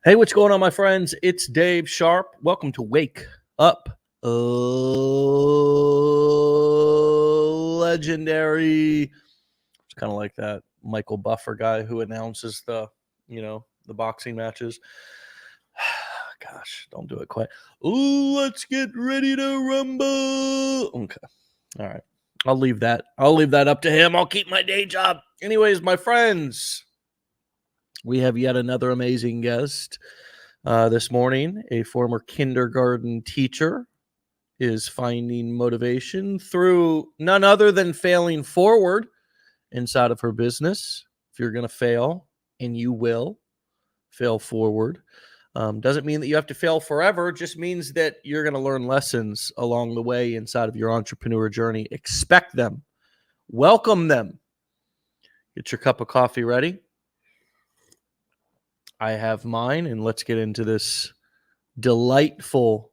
Hey, what's going on, my friends? It's Dave Sharpe. Welcome to Wake Up Legendary. It's kind of like that Michael Buffer guy who announces the boxing matches. Gosh, don't do it quite. Ooh, let's get ready to rumble. Okay. All right. I'll leave that up to him. I'll keep my day job. Anyways, my friends, we have yet another amazing guest. This morning, a former kindergarten teacher is finding motivation through none other than failing forward inside of her business. If you're going to fail, and you will fail forward, doesn't mean that you have to fail forever. It just means that you're going to learn lessons along the way inside of your entrepreneur journey. Expect them. Welcome them. Get your cup of coffee ready. I have mine, and let's get into this delightful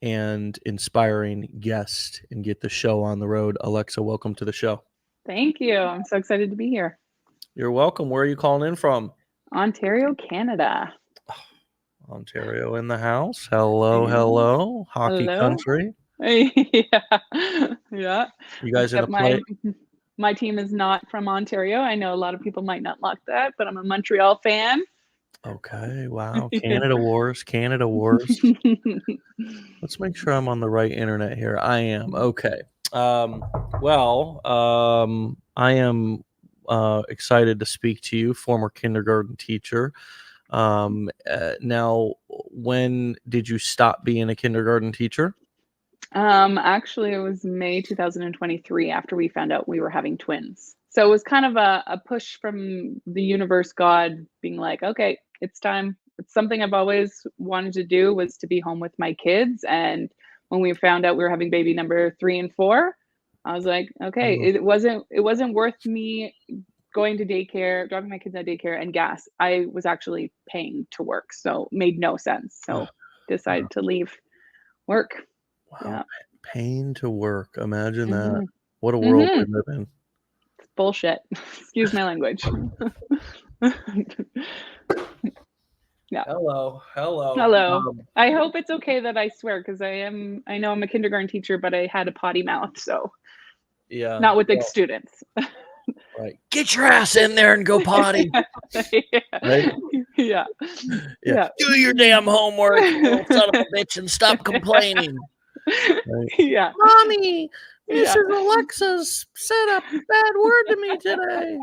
and inspiring guest and get the show on the road. Alexa, welcome to the show. Thank you. I'm so excited to be here. You're welcome. Where are you calling in from? Ontario, Canada. Ontario in the house. Hello. Hockey Hello. country. Yeah. You guys in a play? My team is not from Ontario. I know a lot of people might not like that, but I'm a Montreal fan. Okay. Wow. Canada Wars. Let's make sure I'm on the right internet here. I am. Okay. I am excited to speak to you, former kindergarten teacher. Now, when did you stop being a kindergarten teacher? Actually, it was May 2023 after we found out we were having twins. So it was kind of a push from the universe, God being like, okay, it's time. It's something I've always wanted to do, was to be home with my kids. And when we found out we were having baby number 3 and 4, I was like, okay, it wasn't worth me going to daycare, dropping my kids at daycare and gas. I was actually paying to work, so made no sense. So decided to leave work. Wow, Yeah. pain to work. Imagine that. What a world we live in. It's bullshit. Excuse my language. Yeah. Hello. I hope it's okay that I swear, because I know I'm a kindergarten teacher, but I had a potty mouth, so yeah. not with the students. Right. Get your ass in there and go potty. Right? Yeah. Do your damn homework, you little son of a bitch, and stop complaining. Right? Yeah. Mommy, Mrs. Alexa's said a bad word to me today.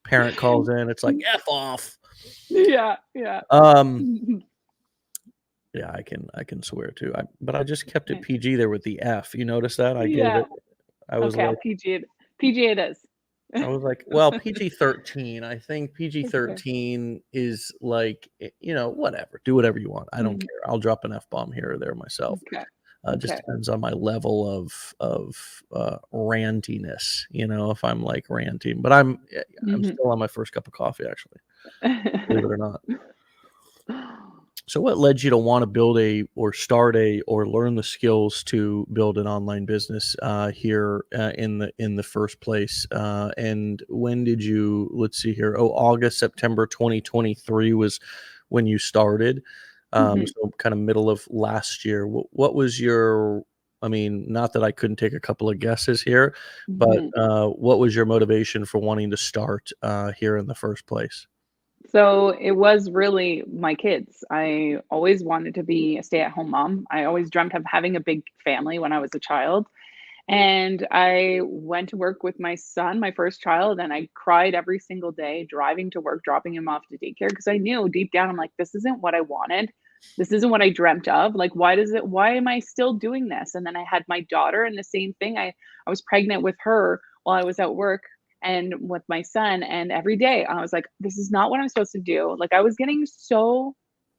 Parent calls in. It's like, F off. Yeah. Yeah, I can swear too. But I just kept it PG there with the F. You notice that? I gave it. I was okay, like, PG it is. I was like, well, PG-13. I think PG-13 is like, whatever. Do whatever you want. I don't care. I'll drop an F-bomb here or there myself. Okay. Just depends on my level of rantiness, if I'm like ranting. But I'm still on my first cup of coffee, actually, believe it or not. So what led you to want to build or learn the skills to build an online business here in the first place? And when did you, let's see here, September 2023 was when you started. So kind of middle of last year. What was your, not that I couldn't take a couple of guesses here, but what was your motivation for wanting to start here in the first place? So it was really my kids. I always wanted to be a stay-at-home mom. I always dreamt of having a big family when I was a child. And I went to work with my son, my first child, and I cried every single day driving to work, dropping him off to daycare, because I knew deep down, I'm like, this isn't what I wanted. This isn't what I dreamt of. Like, why am I still doing this? And then I had my daughter, and the same thing. I was pregnant with her while I was at work and with my son. And every day I was like, this is not what I'm supposed to do. Like, I was getting so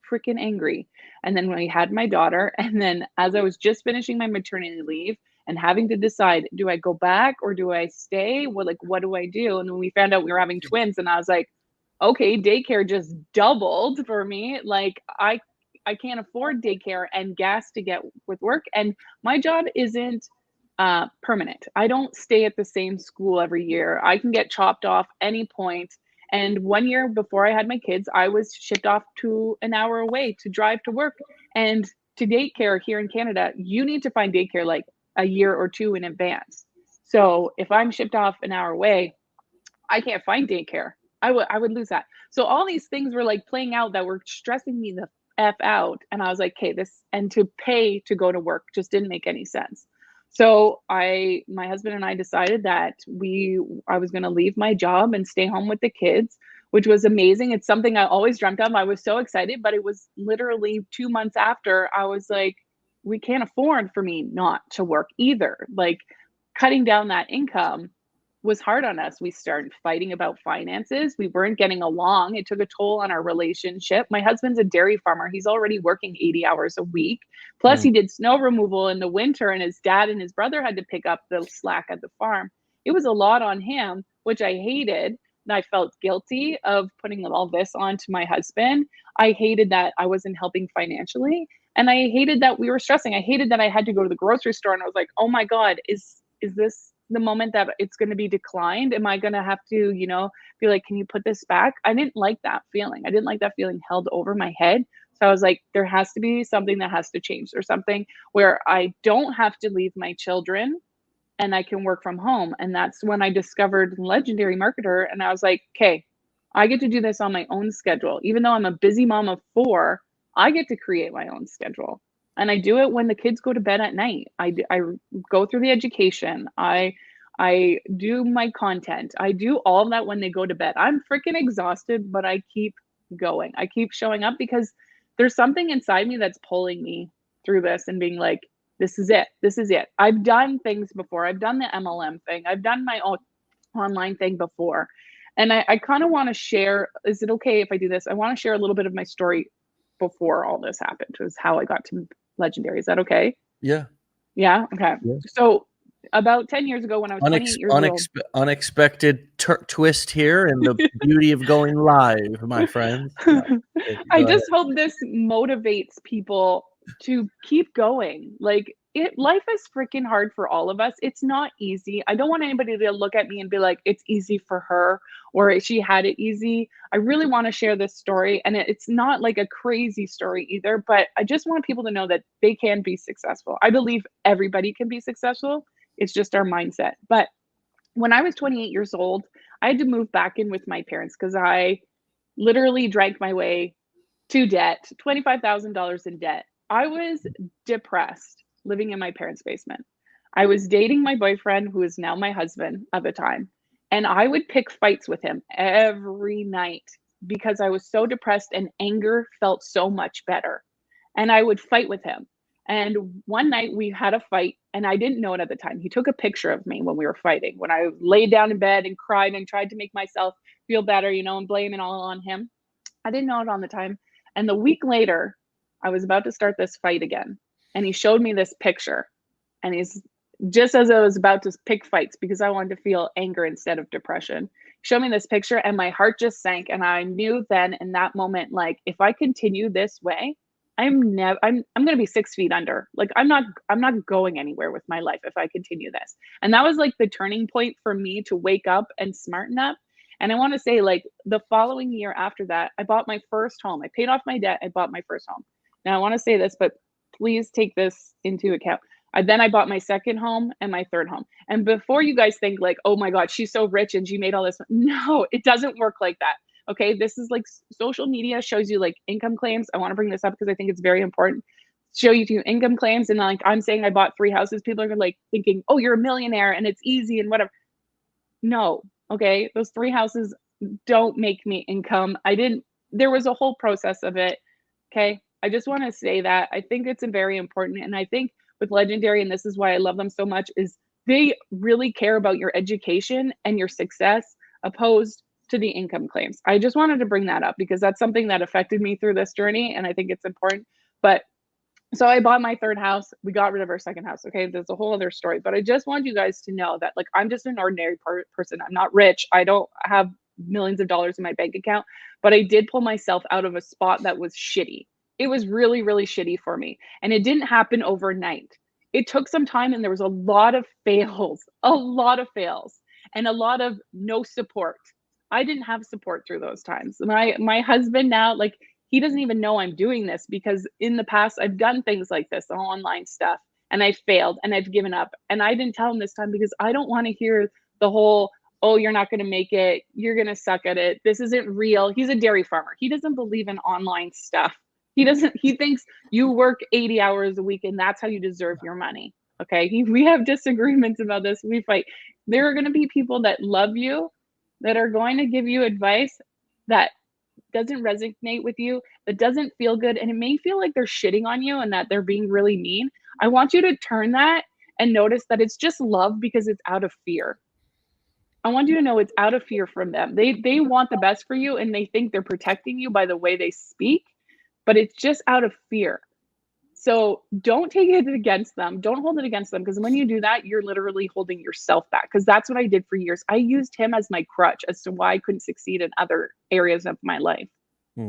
freaking angry. And then when I had my daughter, and then as I was just finishing my maternity leave and having to decide, do I go back or do I stay? What do I do? And when we found out we were having twins, and I was like, okay, daycare just doubled for me. Like, I can't afford daycare and gas to get with work. And my job isn't permanent. I don't stay at the same school every year. I can get chopped off any point And 1 year before I had my kids, I was shipped off to an hour away to drive to work. And to daycare here in Canada, you need to find daycare like a year or two in advance. So if I'm shipped off an hour away, I can't find daycare. I would lose that. So all these things were like playing out that were stressing me the F out. And I was like, okay, this, and to pay to go to work just didn't make any sense. So my husband and I decided that I was going to leave my job and stay home with the kids, which was amazing. It's something I always dreamt of. I was so excited, but it was literally 2 months after I was like, we can't afford for me not to work either. Like cutting down that income was hard on us. We started fighting about finances. We weren't getting along. It took a toll on our relationship. My husband's a dairy farmer. He's already working 80 hours a week. Plus, he did snow removal in the winter, and his dad and his brother had to pick up the slack at the farm. It was a lot on him, which I hated. And I felt guilty of putting all this on to my husband. I hated that I wasn't helping financially. And I hated that we were stressing. I hated that I had to go to the grocery store and I was like, oh my God, is this the moment that it's going to be declined? Am I going to have to, be like, can you put this back? I didn't like that feeling. I didn't like that feeling held over my head. So I was like, there has to be something that has to change. There's something where I don't have to leave my children and I can work from home. And that's when I discovered Legendary Marketer. And I was like, okay, I get to do this on my own schedule. Even though I'm a busy mom of 4, I get to create my own schedule. And I do it when the kids go to bed at night. I go through the education. I do my content. I do all of that when they go to bed. I'm freaking exhausted, but I keep going. I keep showing up because there's something inside me that's pulling me through this and being like, this is it. This is it. I've done things before. I've done the MLM thing. I've done my own online thing before. And I kind of want to share, is it okay if I do this? I want to share a little bit of my story before all this happened, was how I got to Legendary. Is that okay? Yeah. Yeah. Okay. Yeah. So about 10 years ago when I was 28 years old. Unexpected twist here and the beauty of going live, my friends. I just hope this motivates people to keep going. Like life is freaking hard for all of us. It's not easy. I don't want anybody to look at me and be like, it's easy for her or she had it easy. I really want to share this story. And it's not like a crazy story either, but I just want people to know that they can be successful. I believe everybody can be successful. It's just our mindset. But when I was 28 years old, I had to move back in with my parents because I literally drank my way to debt, $25,000 in debt. I was depressed living in my parents' basement. I was dating my boyfriend, who is now my husband at the time, and I would pick fights with him every night because I was so depressed and anger felt so much better. And I would fight with him. And one night we had a fight and I didn't know it at the time. He took a picture of me when we were fighting, when I laid down in bed and cried and tried to make myself feel better, and blame it all on him. I didn't know it on the time. And the week later, I was about to start this fight again. And he showed me this picture. And he's just as I was about to pick fights because I wanted to feel anger instead of depression. He showed me this picture and my heart just sank. And I knew then in that moment, like, if I continue this way, I'm going to be 6 feet under. Like, I'm not going anywhere with my life if I continue this. And that was like the turning point for me to wake up and smarten up. And I want to say, like, the following year after that, I bought my first home. I paid off my debt. I bought my first home. Now I want to say this, but please take this into account. Then I bought my second home and my third home. And before you guys think like, oh my God, she's so rich and she made all this. No, it doesn't work like that. Okay. This is like social media shows you like income claims. I want to bring this up because I think it's very important. Show you two income claims. And like, I'm saying I bought 3 houses. People are like thinking, oh, you're a millionaire and it's easy and whatever. No. Okay. Those 3 houses don't make me income. There was a whole process of it. Okay. I just want to say that I think it's very important. And I think with Legendary, and this is why I love them so much, is they really care about your education and your success opposed to the income claims. I just wanted to bring that up because that's something that affected me through this journey. And I think it's important. But so I bought my third house. We got rid of our second house. Okay. There's a whole other story, but I just want you guys to know that like, I'm just an ordinary person. I'm not rich. I don't have millions of dollars in my bank account, but I did pull myself out of a spot that was shitty. It was really, really shitty for me. And it didn't happen overnight. It took some time and there was a lot of fails, and a lot of no support. I didn't have support through those times. My husband now, like, he doesn't even know I'm doing this because in the past I've done things like this, the online stuff, and I failed and I've given up. And I didn't tell him this time because I don't want to hear the whole, oh, you're not going to make it. You're going to suck at it. This isn't real. He's a dairy farmer. He doesn't believe in online stuff. He thinks you work 80 hours a week and that's how you deserve your money. Okay. We have disagreements about this. We fight. There are going to be people that love you, that are going to give you advice that doesn't resonate with you, that doesn't feel good. And it may feel like they're shitting on you and that they're being really mean. I want you to turn that and notice that it's just love because it's out of fear. I want you to know it's out of fear from them. They want the best for you and they think they're protecting you by the way they speak, but it's just out of fear. So don't take it against them. Don't hold it against them because when you do that, you're literally holding yourself back. Because that's what I did for years. I used him as my crutch as to why I couldn't succeed in other areas of my life.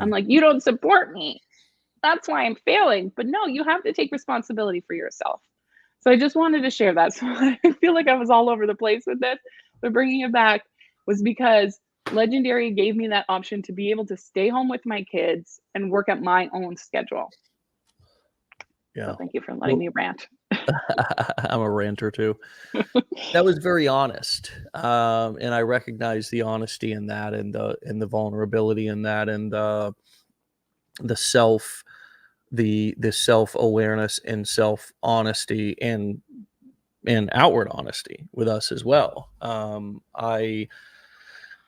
I'm like, you don't support me. That's why I'm failing. But no, you have to take responsibility for yourself. So I just wanted to share that. So I feel like I was all over the place with this, but bringing it back was because Legendary gave me that option to be able to stay home with my kids and work at my own schedule. Yeah. So thank you for letting me rant. I'm a ranter too. That was very honest, and I recognize the honesty in that, and the vulnerability in that, and the self awareness and self honesty and outward honesty with us as well. I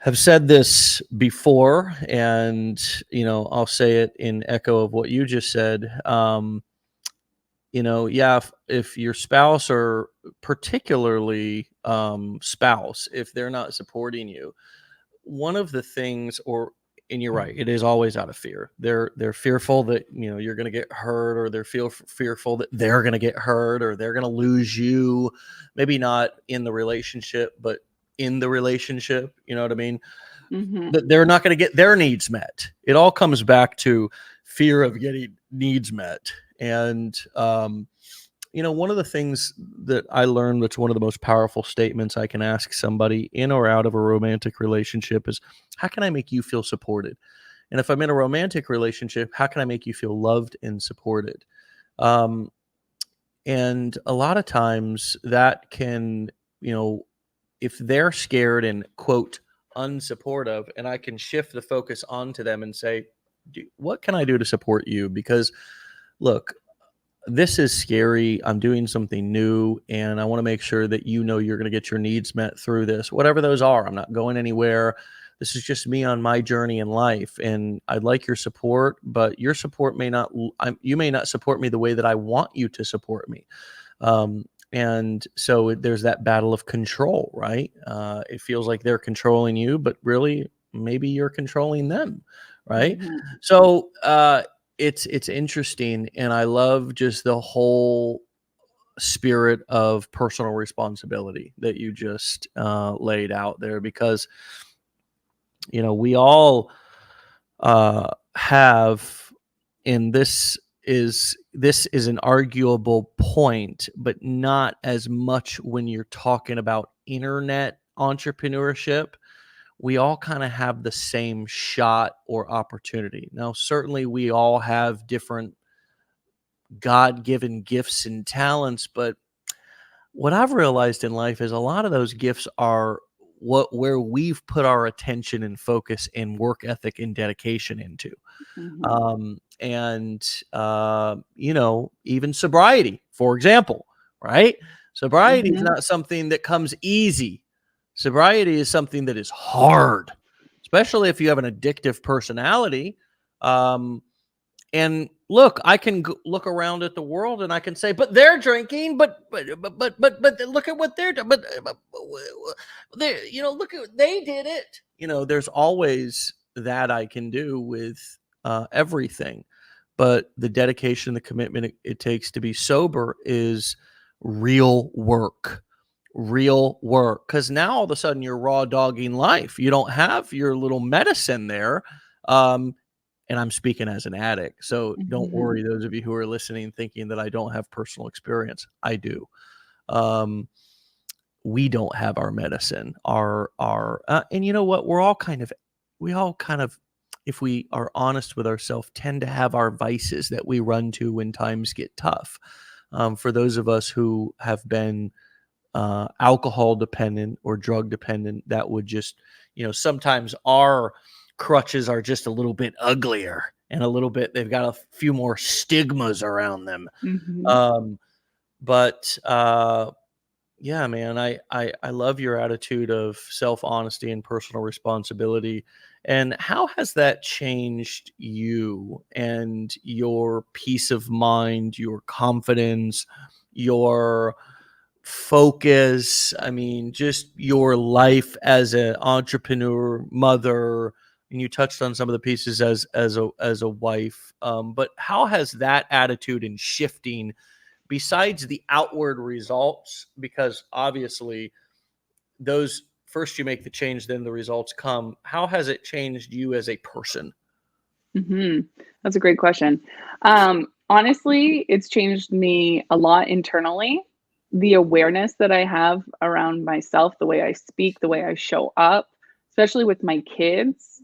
have said this before, and I'll say it in echo of what you just said. If your spouse, or particularly spouse, if they're not supporting you, one of the things, and you're right, it is always out of fear. They're fearful that you're going to get hurt, or they're fearful that they're going to get hurt, or they're going to lose you. Maybe not in the relationship, but in the relationship. You know what I mean? Mm-hmm. That they're not going to get their needs met. It all comes back to fear of getting needs met. And, one of the things that I learned that's one of the most powerful statements I can ask somebody in or out of a romantic relationship is, how can I make you feel supported? And if I'm in a romantic relationship, how can I make you feel loved and supported? And a lot of times that can, if they're scared and quote unsupportive, and I can shift the focus onto them and say, what can I do to support you? Because look, this is scary. I'm doing something new, and I want to make sure that you're going to get your needs met through this, whatever those are. I'm not going anywhere. This is just me on my journey in life, and I'd like your support, but your support you may not support me the way that I want you to support me. And so there's that battle of control, right? It feels like they're controlling you, but really maybe you're controlling them, right? Mm-hmm. So, it's interesting, and I love just the whole spirit of personal responsibility that you just laid out there, because we all have, and this is an arguable point, but not as much when you're talking about internet entrepreneurship. We all kind of have the same shot or opportunity. Now, certainly we all have different God-given gifts and talents, but what I've realized in life is a lot of those gifts are where we've put our attention and focus and work ethic and dedication into. Mm-hmm. Even sobriety, for example, right? Sobriety is Mm-hmm. not something that comes easy. Sobriety is something that is hard, especially if you have an addictive personality. And look, I can look around at the world and I can say, but they're drinking, but look at what they're doing. But they, look at, they did it. There's always that I can do with everything. But the dedication, the commitment it takes to be sober is real work. Real work. Because now all of a sudden you're raw dogging life. You don't have your little medicine there. And I'm speaking as an addict. So don't Mm-hmm. worry, those of you who are listening thinking that I don't have personal experience. I do. we don't have our medicine, and you know what? We all kind of, if we are honest with ourselves, tend to have our vices that we run to when times get tough. For those of us who have been alcohol dependent or drug dependent, that would just, sometimes our crutches are just a little bit uglier and they've got a few more stigmas around them. Mhm. Um, but yeah, man, I love your attitude of self-honesty and personal responsibility. And how has that changed you and your peace of mind, your confidence, your focus? I mean, just your life as an entrepreneur, mother, and you touched on some of the pieces as a wife. But how has that attitude and shifting, besides the outward results, because obviously those first you make the change, then the results come. How has it changed you as a person? Mhm. That's a great question. Honestly, it's changed me a lot internally. The awareness that I have around myself, the way I speak, the way I show up, especially with my kids.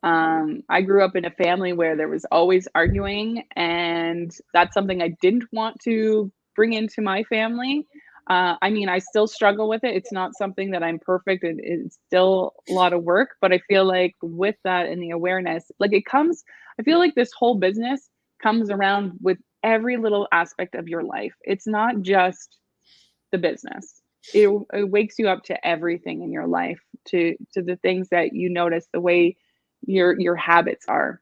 I grew up in a family where there was always arguing, and that's something I didn't want to bring into my family. I mean, I still struggle with it. It's not something that I'm perfect. It's still a lot of work, but I feel like with that and the awareness, like it comes, I feel like this whole business comes around with every little aspect of your life. It's not just the business. It wakes you up to everything in your life, to the things that you notice, the way your habits are.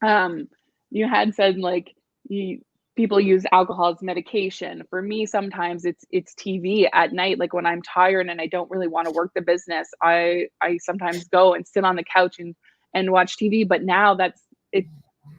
Um, you had said like you people use alcohol as medication. For me, sometimes it's TV at night. Like when I'm tired and I don't really want to work the business, I sometimes go and sit on the couch and watch TV. But now it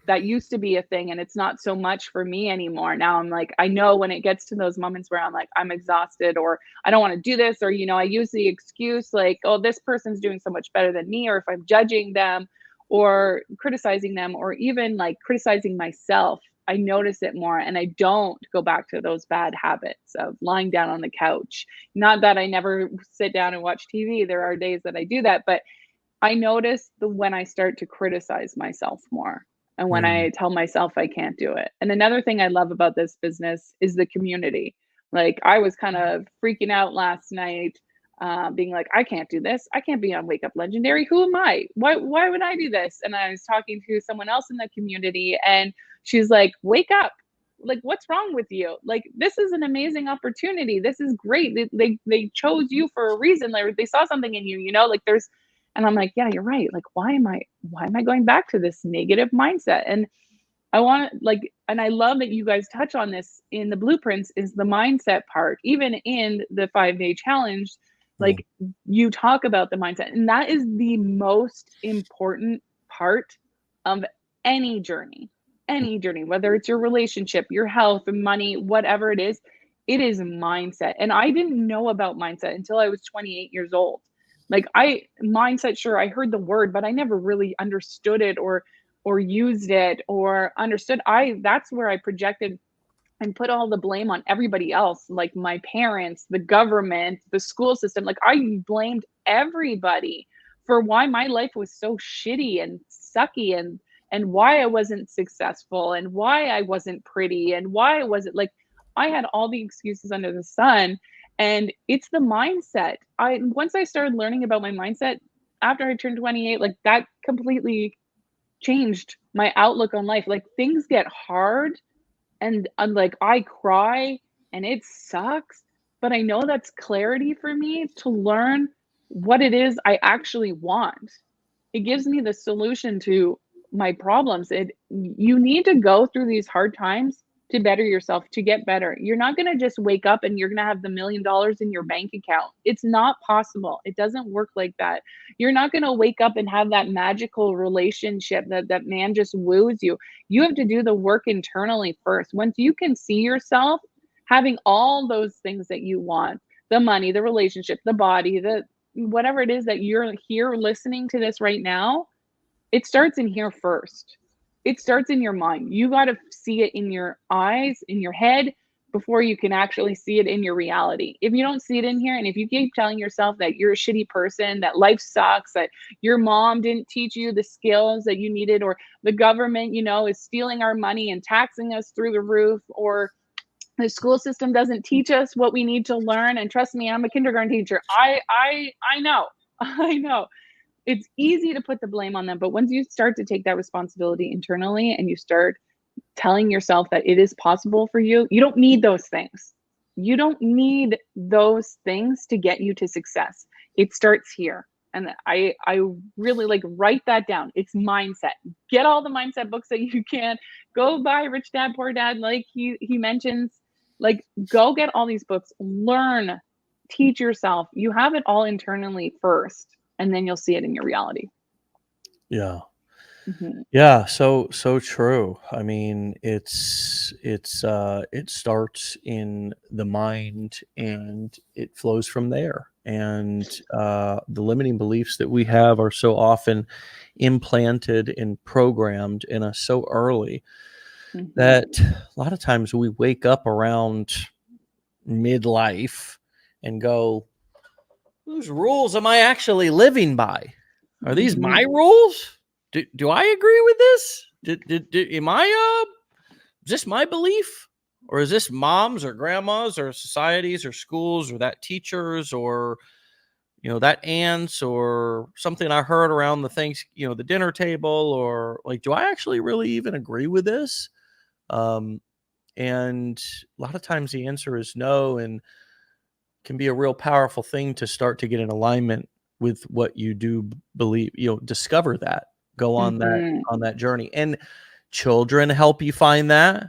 that used to be a thing and it's not so much for me anymore. Now I'm like, I know when it gets to those moments where I'm like, I'm exhausted or I don't want to do this, or, I use the excuse like, oh, this person's doing so much better than me, or if I'm judging them or criticizing them or even like criticizing myself, I notice it more and I don't go back to those bad habits of lying down on the couch. Not that I never sit down and watch TV. There are days that I do that, but I notice the when I start to criticize myself more and when Mm. I tell myself I can't do it. And another thing I love about this business is the community. Like I was kind of freaking out last night, being like, I can't do this. I can't be on Wake Up Legendary. Who am I? Why would I do this? And I was talking to someone else in the community and she's like, wake up. Like, what's wrong with you? Like, this is an amazing opportunity. This is great. They chose you for a reason. Like, they saw something in you, like there's, and I'm like, yeah, you're right. Like, why am I going back to this negative mindset? And I want like, and I love that you guys touch on this in the blueprints is the mindset part. Even in the 5-day challenge, Mm. like you talk about the mindset, and that is the most important part of any journey. Any journey, whether it's your relationship, your health, money, whatever it is mindset. And I didn't know about mindset until I was 28 years old. Like I mindset, sure, I heard the word, but I never really understood it or used it or understood. That's where I projected and put all the blame on everybody else, like my parents, the government, the school system. Like I blamed everybody for why my life was so shitty and sucky and why I wasn't successful and why I wasn't pretty and why I wasn't like I had all the excuses under the sun. And it's the mindset. I once I started learning about my mindset after I turned 28, like that completely changed my outlook on life. Like things get hard and I'm like, I cry and it sucks, but I know that's clarity for me to learn what it is I actually want. It gives me the solution to my problems. You need to go through these hard times to better yourself, to get better. You're not going to just wake up and you're going to have the $1 million in your bank account. It's not possible. It doesn't work like that. You're not going to wake up and have that magical relationship that man just woos you. You have to do the work internally first. Once you can see yourself having all those things that you want, the money, the relationship, the body, the whatever it is that you're here listening to this right now, it starts in here first. It starts in your mind. You got to see it in your eyes, in your head, before you can actually see it in your reality. If you don't see it in here, and if you keep telling yourself that you're a shitty person, that life sucks, that your mom didn't teach you the skills that you needed, or the government, is stealing our money and taxing us through the roof, or the school system doesn't teach us what we need to learn. And trust me, I'm a kindergarten teacher. I know. I know. It's easy to put the blame on them, but once you start to take that responsibility internally and you start telling yourself that it is possible for you, you don't need those things. You don't need those things to get you to success. It starts here. And I really like write that down. It's mindset. Get all the mindset books that you can. Go buy Rich Dad Poor Dad, like he mentions. Like, go get all these books, learn, teach yourself. You have it all internally first, and then you'll see it in your reality. Yeah. Mm-hmm. Yeah, so true. I mean, it starts in the mind and it flows from there. And the limiting beliefs that we have are so often implanted and programmed in us so early that a lot of times we wake up around midlife and go, whose rules am I actually living by? Are these my rules? Do I agree with this? Am I is this my belief? Or is this mom's or grandma's or society's or schools or that teacher's or that aunt's or something I heard around the dinner table, or like, do I actually really even agree with this? And a lot of times the answer is no, and can be a real powerful thing to start to get in alignment with what you do believe, discover that, go on that journey. And children help you find that,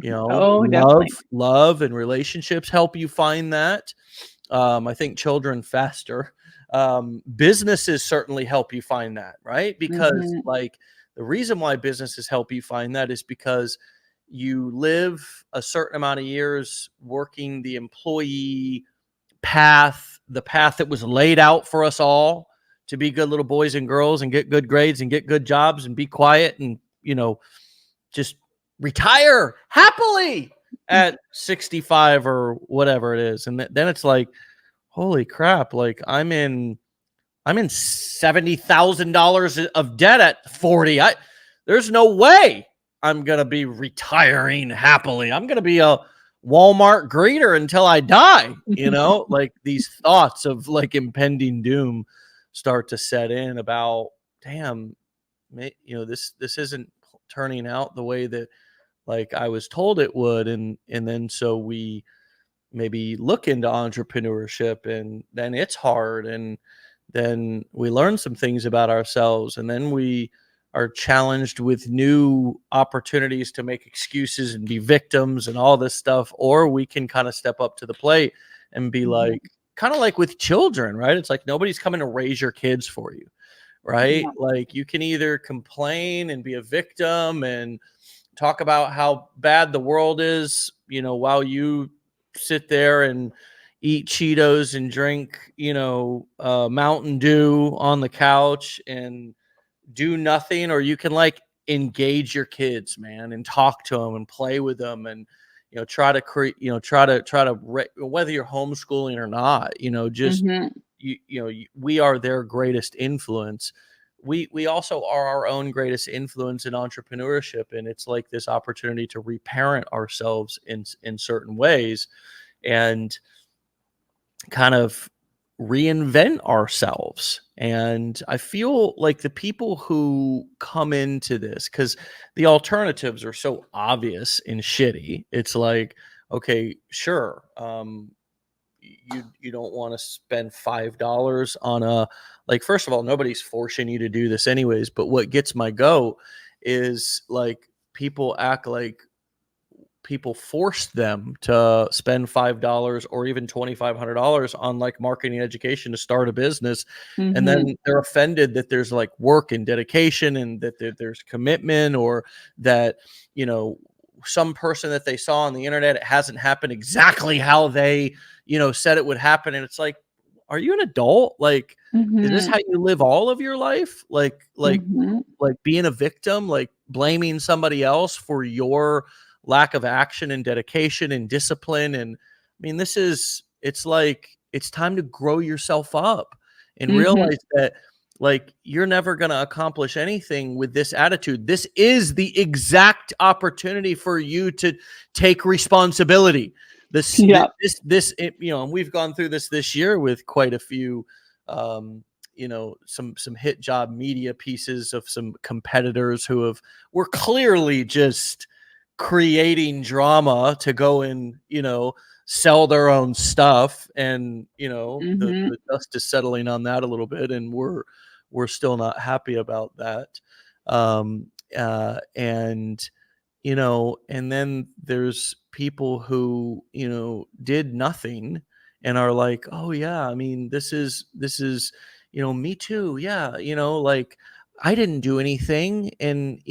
Oh, definitely. love and relationships help you find that. I think children faster. Businesses certainly help you find that, right? Because like the reason why businesses help you find that is because you live a certain amount of years working the employee path, the path that was laid out for us all to be good little boys and girls and get good grades and get good jobs and be quiet and, just retire happily at 65 or whatever it is. And then it's like, holy crap, like I'm in $70,000 of debt at 40. There's no way I'm going to be retiring happily. I'm going to be a Walmart greeter until I die, like these thoughts of like impending doom start to set in about, damn, this isn't turning out the way that like I was told it would. And then so we maybe look into entrepreneurship, and then it's hard, and then we learn some things about ourselves, and then we are challenged with new opportunities to make excuses and be victims and all this stuff. Or we can kind of step up to the plate and be like, kind of like with children, right? It's like nobody's coming to raise your kids for you, right? Yeah. Like you can either complain and be a victim and talk about how bad the world is, while you sit there and eat Cheetos and drink, Mountain Dew on the couch and do nothing. Or you can like engage your kids, man, and talk to them and play with them and, try to create, whether you're homeschooling or not, just, we are their greatest influence. We also are our own greatest influence in entrepreneurship. And it's like this opportunity to reparent ourselves in certain ways and kind of reinvent ourselves. And I feel like the people who come into this, because the alternatives are so obvious and shitty, it's like, okay, sure, you don't want to spend $5 on a, like, first of all, nobody's forcing you to do this anyways, but what gets my goat is like people act like people forced them to spend $5 or even $2,500 on like marketing education to start a business. And then they're offended that there's like work and dedication and that there's commitment, or that, some person that they saw on the internet, it hasn't happened exactly how they, said it would happen. And it's like, are you an adult? Like, is this how you live all of your life? Like being a victim, like blaming somebody else for your lack of action and dedication and discipline. And I mean, it's like, it's time to grow yourself up and realize that, like, you're never going to accomplish anything with this attitude. This is the exact opportunity for you to take responsibility. Yeah. And we've gone through this year with quite a few, some hit job media pieces of some competitors who were clearly just creating drama to go and, sell their own stuff. And, the dust is settling on that a little bit, and we're still not happy about that. And then there's people who, did nothing and are like, oh yeah, I mean, this is, me too. Yeah. Like, I didn't do anything, and,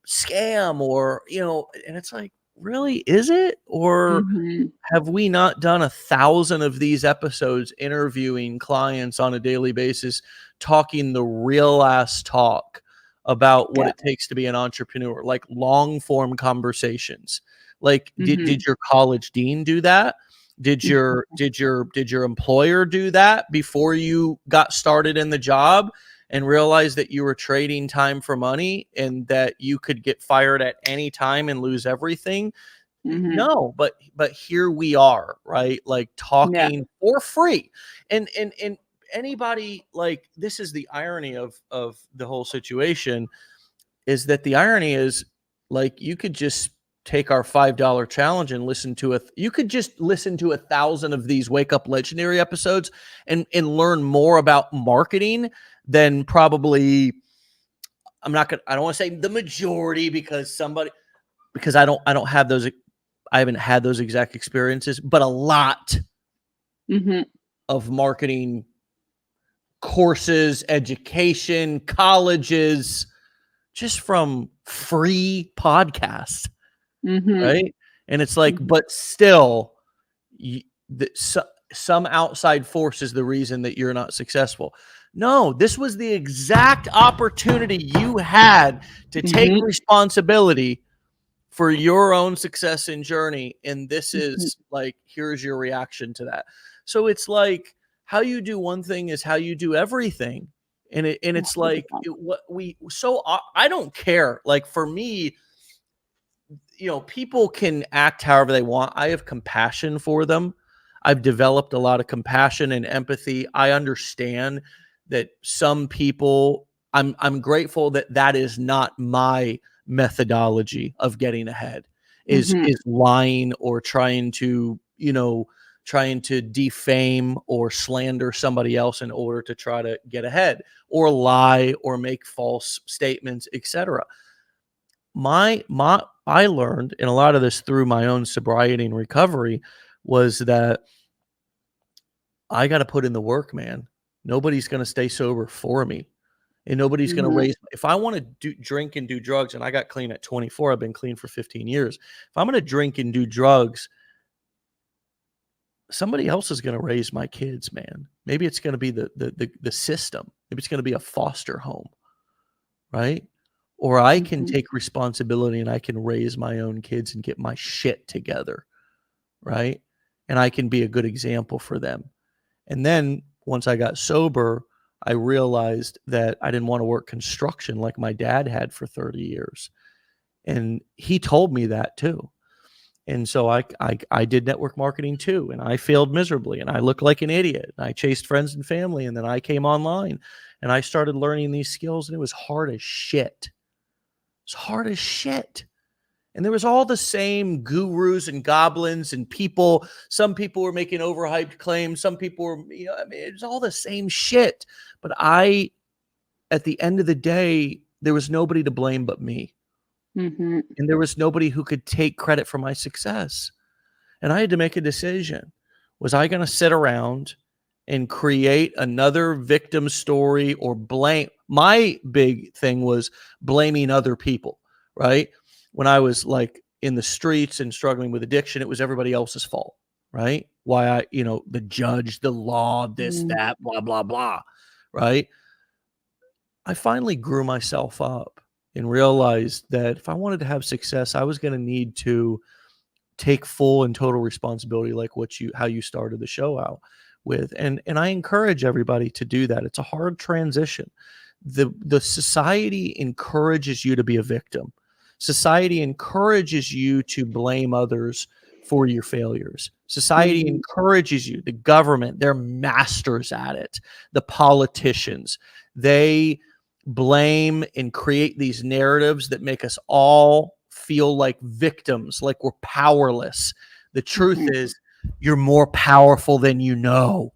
scam, or, and it's like, really, is it? Or have we not done 1,000 of these episodes interviewing clients on a daily basis, talking the real ass talk about what it takes to be an entrepreneur, like long form conversations? Like, did your college dean do that? Did your employer do that before you got started in the job and realized that you were trading time for money and that you could get fired at any time and lose everything? No, but here we are, right? Like, talking for free. And anybody, like, this is the irony of the whole situation, is that the irony is, like, you could just take our $5 challenge and you could just listen to 1,000 of these Wake Up Legendary episodes and learn more about marketing than probably, I don't want to say the majority, because I haven't had those exact experiences, but a lot of marketing courses, education, colleges, just from free podcasts, right? And it's like, but still, some outside force is the reason that you're not successful. No, this was the exact opportunity you had to take responsibility for your own success and journey. And this is like, here's your reaction to that. So it's like, how you do one thing is how you do everything. And it's like, I don't care. Like, for me, people can act however they want. I have compassion for them. I've developed a lot of compassion and empathy. I understand that some people, I'm grateful that is not my methodology of getting ahead, is lying or trying to defame or slander somebody else in order to try to get ahead, or lie or make false statements, etc. I learned, and a lot of this through my own sobriety and recovery, was that I got to put in the work, man. Nobody's going to stay sober for me. And nobody's going to raise. If I want to drink and do drugs, and I got clean at 24, I've been clean for 15 years. If I'm going to drink and do drugs, somebody else is going to raise my kids, man. Maybe it's going to be the system. Maybe it's going to be a foster home, right? Or I can take responsibility and I can raise my own kids and get my shit together, right? And I can be a good example for them. And then once I got sober, I realized that I didn't want to work construction like my dad had for 30 years. And he told me that too. And so I did network marketing too. And I failed miserably, and I looked like an idiot. And I chased friends and family. And then I came online and I started learning these skills, and it was hard as shit. It's hard as shit. And there was all the same gurus and goblins and people. Some people were making overhyped claims. Some people were, it was all the same shit. But at the end of the day, there was nobody to blame but me. And there was nobody who could take credit for my success. And I had to make a decision. Was I going to sit around and create another victim story or blame? My big thing was blaming other people, right? When I was like in the streets and struggling with addiction, it was everybody else's fault, right? Why the judge, the law, this, that, blah, blah, blah, right? I finally grew myself up and realized that if I wanted to have success, I was going to need to take full and total responsibility, like how you started the show out with. And I encourage everybody to do that. It's a hard transition. The society encourages you to be a victim. Society encourages you to blame others for your failures. Society encourages you, the government, they're masters at it. The politicians, they blame and create these narratives that make us all feel like victims, like we're powerless. The truth is, you're more powerful than you know.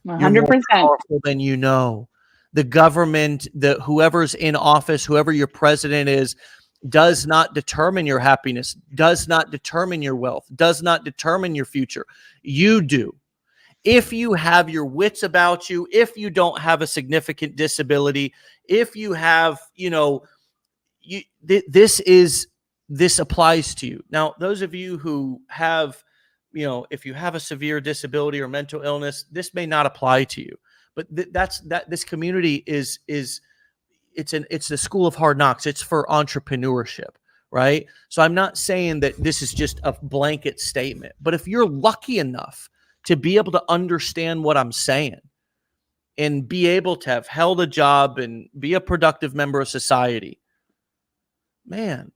You're more 100%. powerful than you know. The government, whoever's in office, whoever your president is, does not determine your happiness, does not determine your wealth, does not determine your future. You do. If you have your wits about you, if you don't have a significant disability, if you have, this applies to you. Now, those of you who have, if you have a severe disability or mental illness, this may not apply to you. But this community is it's the school of hard knocks. It's for entrepreneurship, right? So I'm not saying that this is just a blanket statement, but if you're lucky enough to be able to understand what I'm saying and be able to have held a job and be a productive member of society, man,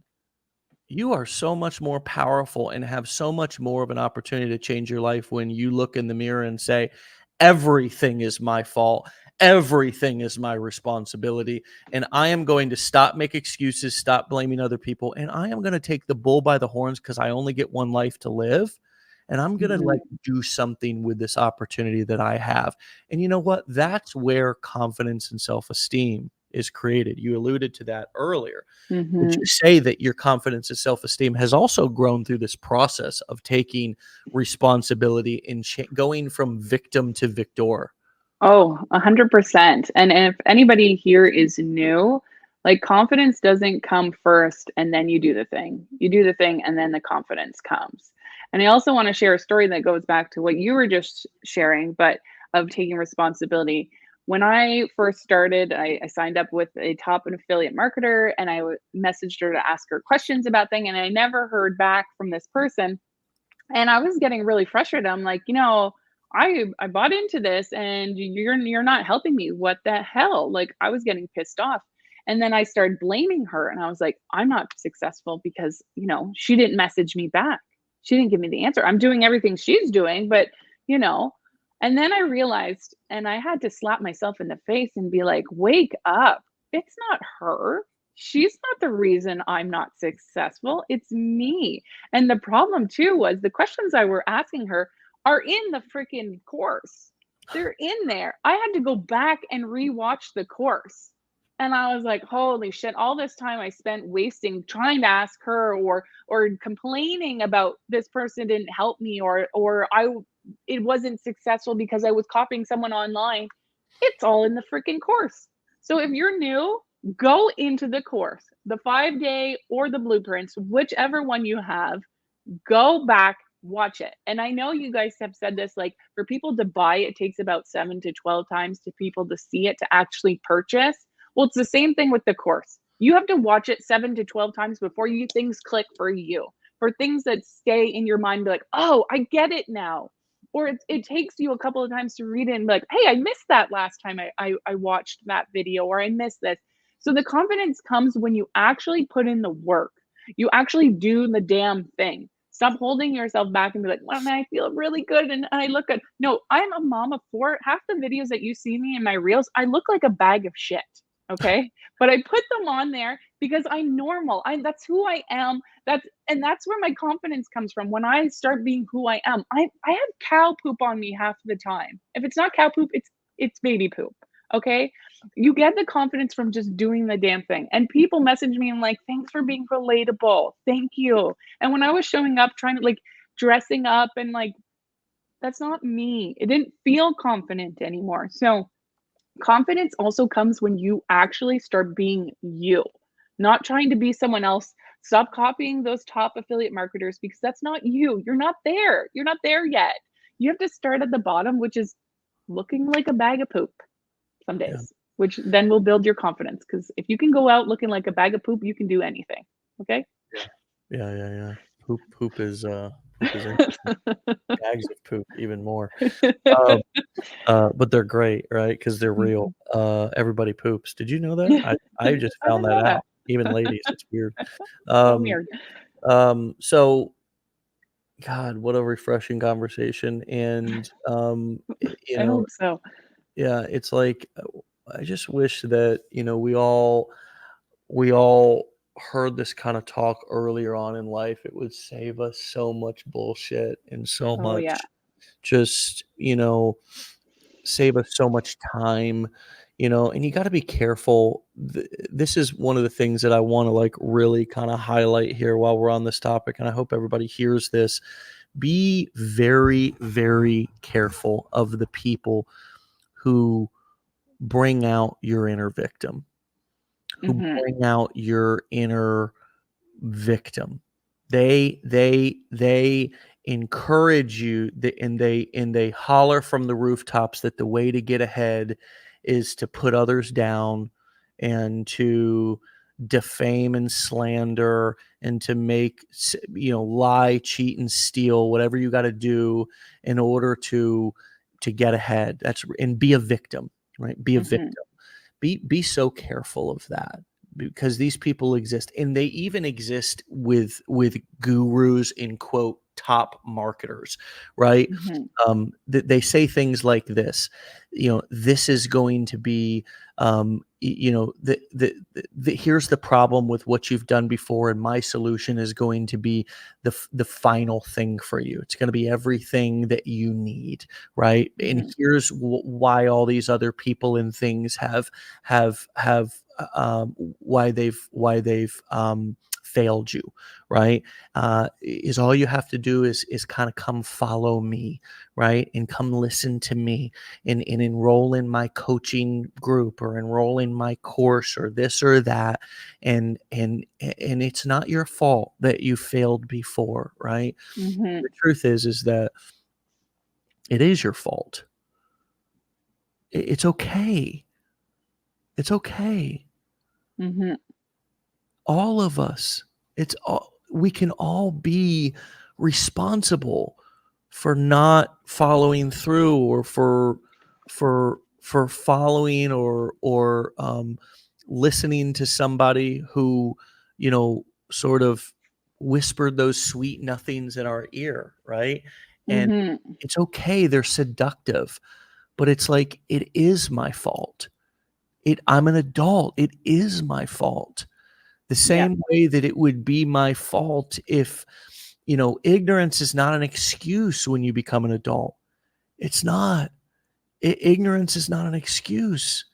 you are so much more powerful and have so much more of an opportunity to change your life when you look in the mirror and say, everything is my fault. Everything is my responsibility. And I am going to stop making excuses, stop blaming other people. And I am going to take the bull by the horns because I only get one life to live. And I'm going to do something with this opportunity that I have. And you know what? That's where confidence and self-esteem is created. You alluded to that earlier. Would you say that your confidence and self-esteem has also grown through this process of taking responsibility and going from victim to victor? Oh, 100%. And if anybody here is new, like confidence doesn't come first and then you do the thing. You do the thing and then the confidence comes. And I also want to share a story that goes back to what you were just sharing, but of taking responsibility. When I first started, I signed up with a top affiliate marketer and I messaged her to ask her questions about things. And I never heard back from this person. And I was getting really frustrated. I'm like, I bought into this and you're not helping me. What the hell? Like I was getting pissed off. And then I started blaming her and I was like, I'm not successful because, she didn't message me back. She didn't give me the answer. I'm doing everything she's doing, but, you know, and then I realized and I had to slap myself in the face and be like, wake up. It's not her. She's not the reason I'm not successful. It's me. And the problem too was the questions I were asking her are in the freaking course. They're in there. I had to go back and rewatch the course. And I was like, holy shit, all this time I spent wasting trying to ask her or complaining about this person didn't help me or it wasn't successful because I was copying someone online. It's all in the freaking course. So if you're new, go into the course, the 5-day or the blueprints, whichever one you have, go back, watch it. And I know you guys have said this, like for people to buy, it takes about 7 to 12 times to people to see it to actually purchase. Well, it's the same thing with the course. You have to watch it 7 to 12 times before things click for you, for things that stay in your mind, be like, oh, I get it now. Or it takes you a couple of times to read it and be like, hey, I missed that last time I watched that video, or I missed this. So the confidence comes when you actually put in the work. You actually do the damn thing. Stop holding yourself back and be like, well, man, I feel really good and I look good. No, I'm a mom of 4. Half the videos that you see me in my reels, I look like a bag of shit. Okay. But I put them on there because I'm normal. That's who I am. That's where my confidence comes from. When I start being who I am, I have cow poop on me half the time. If it's not cow poop, it's baby poop. Okay. You get the confidence from just doing the damn thing. And people message me and like, thanks for being relatable. Thank you. And when I was showing up, trying to like dressing up and like, that's not me. It didn't feel confident anymore. So confidence also comes when you actually start being you, not trying to be someone else. Stop copying those top affiliate marketers because that's not you. You're not there. You're not there yet. You have to start at the bottom, which is looking like a bag of poop some Yeah. days. which then will build your confidence. Because if you can go out looking like a bag of poop, you can do anything. Okay. Yeah. Poop is interesting. Bags of poop, even more. Um, but they're great, right? Because they're real. Mhm. Everybody poops. Did you know that? I just I found didn't that know that. out. Even ladies, it's weird. So Um, weird. so God, what a refreshing conversation. And you I know, hope so. yeah, it's like I just wish that, we all heard this kind of talk earlier on in life. It would save us so much bullshit and so Oh yeah. much just, save us so much time, and you got to be careful. This is one of the things that I want to like really kind of highlight here while we're on this topic. And I hope everybody hears this. Be very, very careful of the people who bring out your inner victim, who Mhm. bring out your inner victim. They encourage you, and they holler from the rooftops that the way to get ahead is to put others down and to defame and slander and to make lie, cheat, and steal, whatever you got to do in order to get ahead. And be a victim, right? Be a Mhm. victim. Be so careful of that, because these people exist, and they even exist with gurus, in quote, top marketers, right? Mhm. They say things like this, this is going to be, here's the problem with what you've done before, and my solution is going to be the final thing for you. It's going to be everything that you need, right? And Mhm. here's why all these other people and things have why they've failed you, right? Is all you have to do is kind of come follow me, right? And come listen to me, and enroll in my coaching group, or enroll in my course, or this or that. And it's not your fault that you failed before, right? The Mhm. truth is that it is your fault. It's okay. It's okay. Mhm. All of us, we can all be responsible for not following through, or for following, or listening to somebody who, sort of whispered those sweet nothings in our ear, right? And Mhm. it's okay, they're seductive, but it's like, it is my fault. I'm an adult, it is my fault. The Yeah. same way that it would be my fault if, ignorance is not an excuse when you become an adult. It's not. Ignorance is not an excuse.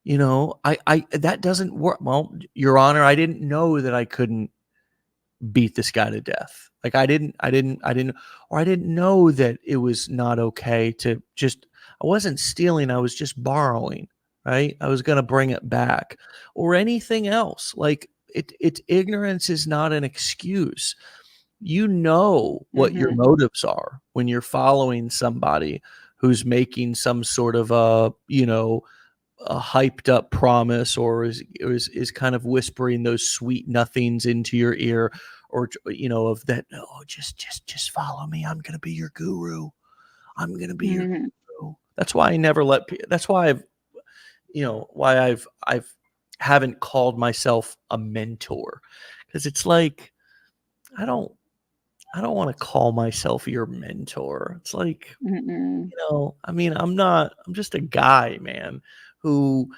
I that doesn't work. Well, Your Honor, I didn't know that I couldn't beat this guy to death. Like I didn't know that it was not okay to just, I wasn't stealing, I was just borrowing, right? I was going to bring it back, or anything else. Like ignorance is not an excuse. You know what your Mhm. motives are when you're following somebody who's making some sort of a hyped up promise, or is kind of whispering those sweet nothings into your ear, or of that, oh, just follow me, I'm going to be your guru, I'm going to be your Mhm. guru. That's why I never that's why I've haven't called myself a mentor, because it's like, I don't I don't want to call myself your mentor. It's like, Mm-mm. I mean, I'm just a guy, man, who,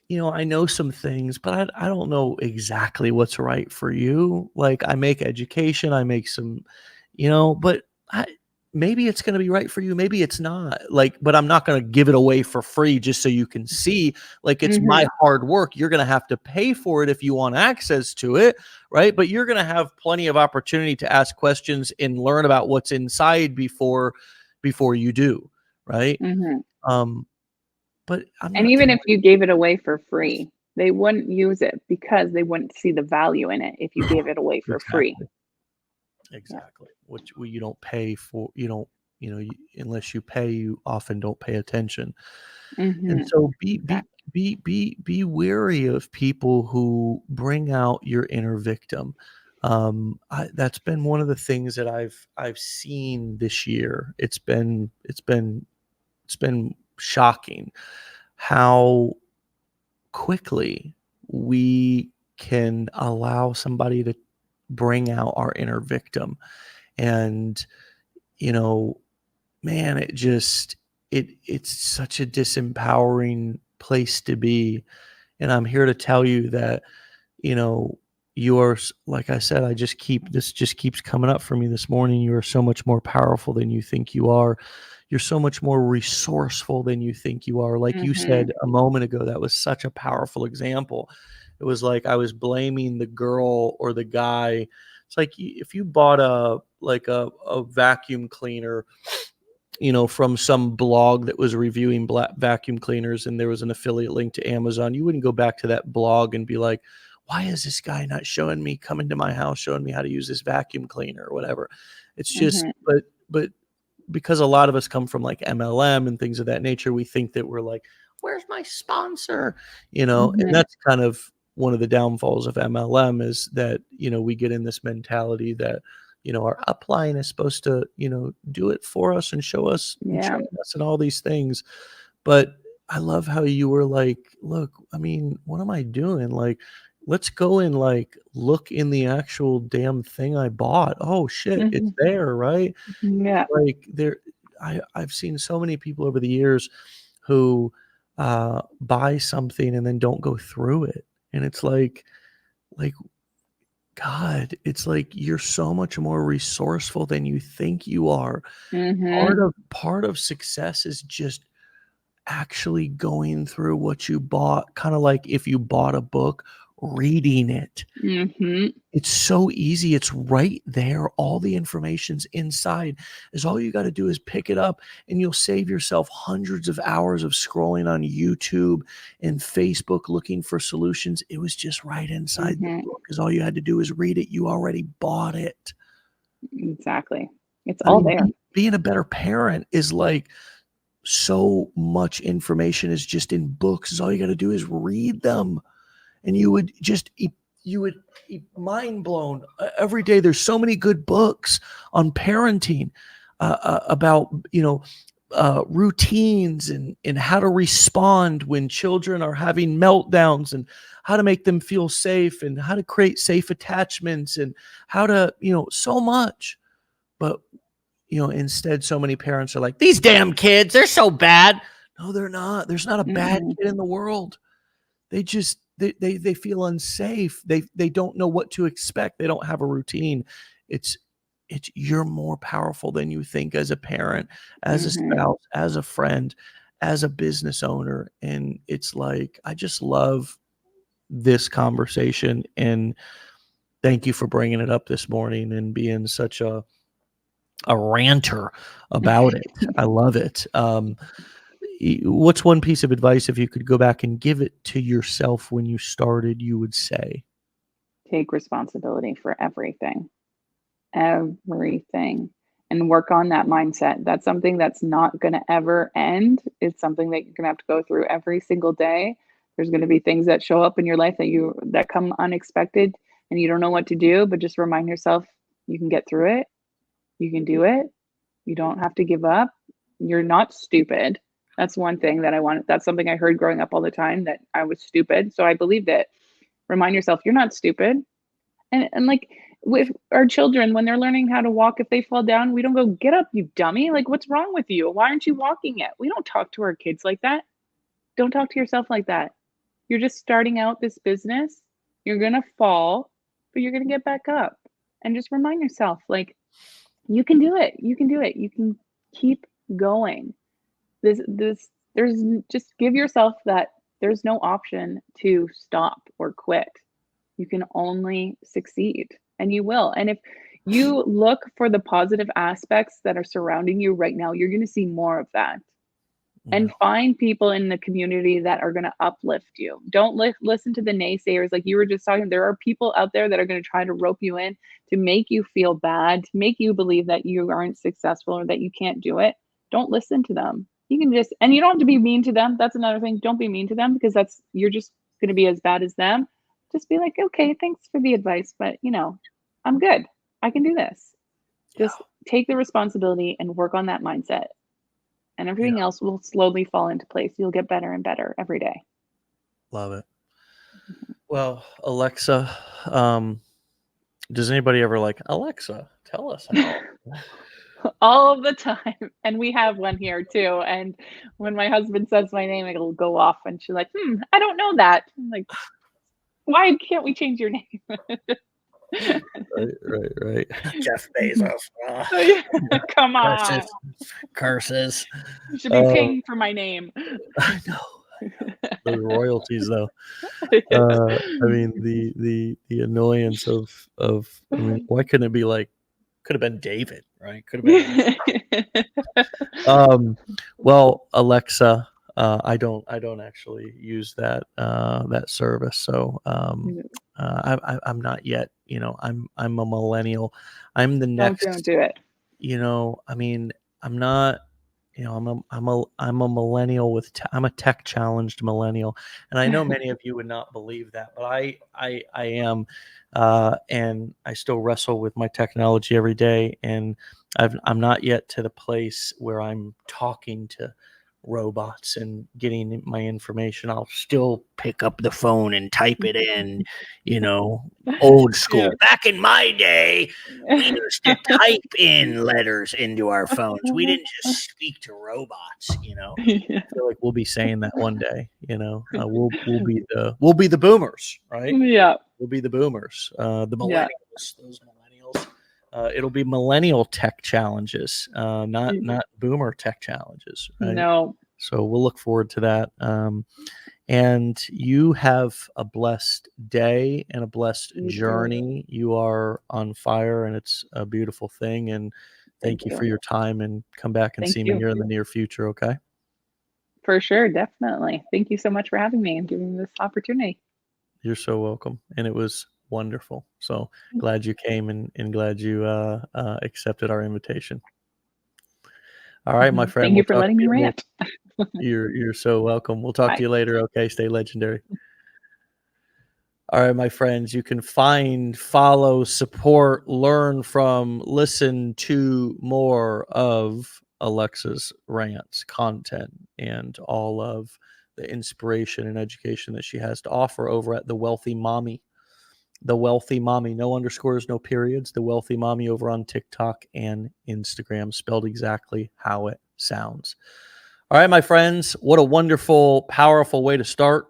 I know some things, but I don't know exactly what's right for you. Like, I make education, I make some, but I, maybe it's going to be right for you. Maybe it's not. Like, but I'm not going to give it away for free just so you can see. Like, it's my Mhm. hard work. You're going to have to pay for it if you want access to it, right? But you're going to have plenty of opportunity to ask questions and learn about what's inside before you do, right? Mhm. Um, but I'm And not even telling. if you gave it away for free, they wouldn't use it because they wouldn't see the value in it if you gave it away for free. Exactly. Yeah. Exactly. Which you don't pay for, unless you pay, you often don't pay attention. And Mhm. so be Exactly. be wary of people who bring out your inner victim. That's been one of the things that I've seen this year. It's been shocking how quickly we can allow somebody to bring out our inner victim. And, you know, man, it's such a disempowering place to be. And I'm here to tell you that, you know, like I said, this just keeps coming up for me this morning. You are so much more powerful than you think you are. You're so much more resourceful than you think you are. Like you Mhm. said a moment ago, that was such a powerful example. It was like I was blaming the girl or the guy. It's like if you bought a vacuum cleaner, from some blog that was reviewing black vacuum cleaners and there was an affiliate link to Amazon, you wouldn't go back to that blog and be like, why is this guy not showing me, coming to my house, showing me how to use this vacuum cleaner or whatever? It's just, Mhm. but because a lot of us come from like MLM and things of that nature, we think that we're like, where's my sponsor? And Mhm. that's kind of one of the downfalls of MLM is that, we get in this mentality that, our upline is supposed to, do it for us and show us and Yeah. train us and all these things. But I love how you were like, look, I mean, what am I doing? Like, let's go and like look in the actual damn thing I bought. Oh shit, it's Mhm. there, right? Yeah. Like I've seen so many people over the years who buy something and then don't go through it. And it's like God, it's like you're so much more resourceful than you think you are. Mhm. Part of success is just actually going through what you bought, kind of like if you bought a book, reading it. Mhm. It's so easy. It's right there. All the information's inside. Is all you got to do is pick it up and you'll save yourself hundreds of hours of scrolling on YouTube and Facebook looking for solutions. It was just right inside the Mhm. book. Is all you had to do is read it. You already bought it. Exactly. It's I all mean, there. being a better parent is like so much information is just in books. Is all you got to do is read them and you would be mind blown every day. There's so many good books on parenting about routines and how to respond when children are having meltdowns and how to make them feel safe and how to create safe attachments and how to so much. But instead so many parents are like, these damn kids, they're so bad. No, they're not. There's not a bad Mm-mm. kid in the world. They feel unsafe. They don't know what to expect. They don't have a routine. It's you're more powerful than you think as a parent, as a Mhm. spouse, as a friend, as a business owner. And it's like I just love this conversation and thank you for bringing it up this morning and being such a ranter about it. I love it. What's one piece of advice if you could go back and give it to yourself when you started, you would say? Take responsibility for everything. Everything. And work on that mindset. That's something that's not gonna ever end. It's something that you're gonna have to go through every single day. There's gonna be things that show up in your life that come unexpected and you don't know what to do, but just remind yourself you can get through it. You can do it. You don't have to give up. You're not stupid. That's one thing that's something I heard growing up all the time that I was stupid. So I believed it. Remind yourself you're not stupid. And like with our children, when they're learning how to walk, if they fall down, we don't go, "Get up, you dummy." Like, "What's wrong with you? Why aren't you walking yet?" We don't talk to our kids like that. Don't talk to yourself like that. You're just starting out this business. You're gonna fall, but you're gonna get back up. And just remind yourself, like, you can do it. You can do it. You can keep going. Just give yourself that there's no option to stop or quit. You can only succeed, and you will. And if you look for the positive aspects that are surrounding you right now, you're going to see more of that. Yeah. And find people in the community that are going to uplift you. Don't listen to the naysayers. Like you were just talking, there are people out there that are going to try to rope you in to make you feel bad, to make you believe that you aren't successful or that you can't do it. Don't listen to them. You can just, and you don't have to be mean to them. That's another thing. Don't be mean to them because you're just going to be as bad as them. Just be like, okay, thanks for the advice, but I'm good. I can do this. Just take the responsibility and work on that mindset, and everything else will slowly fall into place. You'll get better and better every day. Love it. Well, Alexa, does anybody ever like, Alexa, tell us how? All the time. And we have one here too. And when my husband says my name, it'll go off and she's like, I don't know that. I'm like, why can't we change your name? Right. Jeff Bezos. Come on. Curses. You should be paying for my name. I know. Those royalties, though. I mean, the annoyance of I mean, why couldn't it be like? Could have been David, right? Could have been. Well, Alexa, I don't actually use that service, so I'm not yet. I'm a millennial. I'm the next. Don't do it. I mean, I'm not. I'm a millennial I'm a tech challenged millennial, and I know many of you would not believe that, but I am, and I still wrestle with my technology every day, and I'm not yet to the place where I'm talking to robots and getting my information. I'll still pick up the phone and type it in, old school. Yeah. Back in my day, we used to type in letters into our phones. We didn't just speak to robots, I feel like we'll be saying that one day, we'll be the boomers, right? Yeah. We'll be the boomers, the millennials, those millennials. It'll be millennial tech challenges, not boomer tech challenges. Right? No. So we'll look forward to that. And you have a blessed day and a blessed journey. You are on fire, and it's a beautiful thing. And thank you for your time, and come back and see me here in the near future. Okay. For sure. Definitely. Thank you so much for having me and giving me this opportunity. You're so welcome. And it was wonderful. So glad you came and glad you accepted our invitation. All right, my friend. Thank you for letting me rant. You're so welcome. We'll talk to you later. Okay, stay legendary. All right, my friends. You can follow, support, learn from, listen to more of Alexa's rants, content, and all of the inspiration and education that she has to offer over at The Wealthy Mommy. The Wealthy Mommy, no underscores, no periods. The Wealthy Mommy over on TikTok and Instagram, spelled exactly how it sounds. All right, my friends, what a wonderful, powerful way to start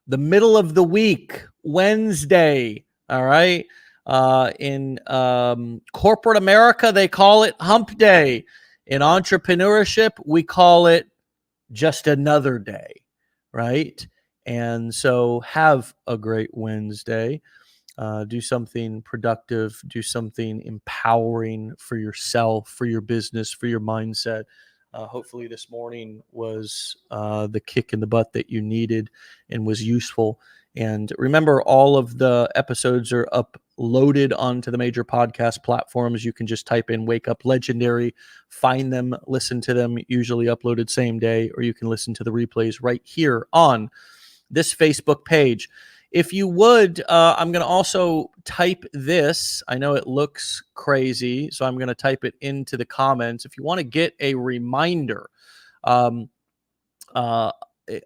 the middle of the week, Wednesday. All right. In corporate America, they call it Hump Day. In entrepreneurship, we call it just another day. Right. And so have a great Wednesday. Do something productive, do something empowering for yourself, for your business, for your mindset. Hopefully this morning was the kick in the butt that you needed and was useful. And remember, all of the episodes are uploaded onto the major podcast platforms. You can just type in Wake Up Legendary, find them, listen to them, usually uploaded same day, or you can listen to the replays right here on this Facebook page. If you would, I'm going to also type this. I know it looks crazy, so I'm going to type it into the comments. If you want to get a reminder on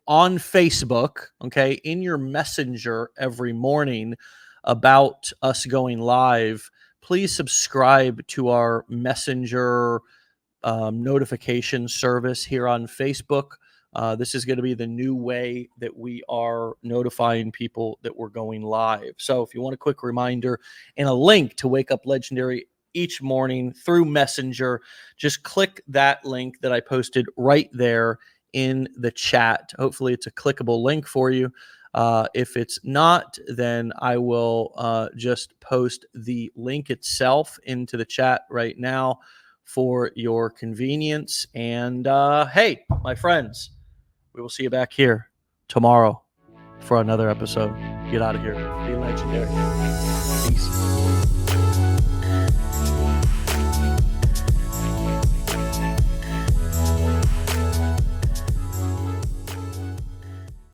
Facebook, okay, in your messenger every morning about us going live, please subscribe to our messenger notification service here on Facebook. This is going to be the new way that we are notifying people that we're going live. So if you want a quick reminder and a link to Wake Up Legendary each morning through Messenger, just click that link that I posted right there in the chat. Hopefully it's a clickable link for you. If it's not, then I will just post the link itself into the chat right now for your convenience. And hey, my friends, we will see you back here tomorrow for another episode. Get out of here. Be legendary. Peace.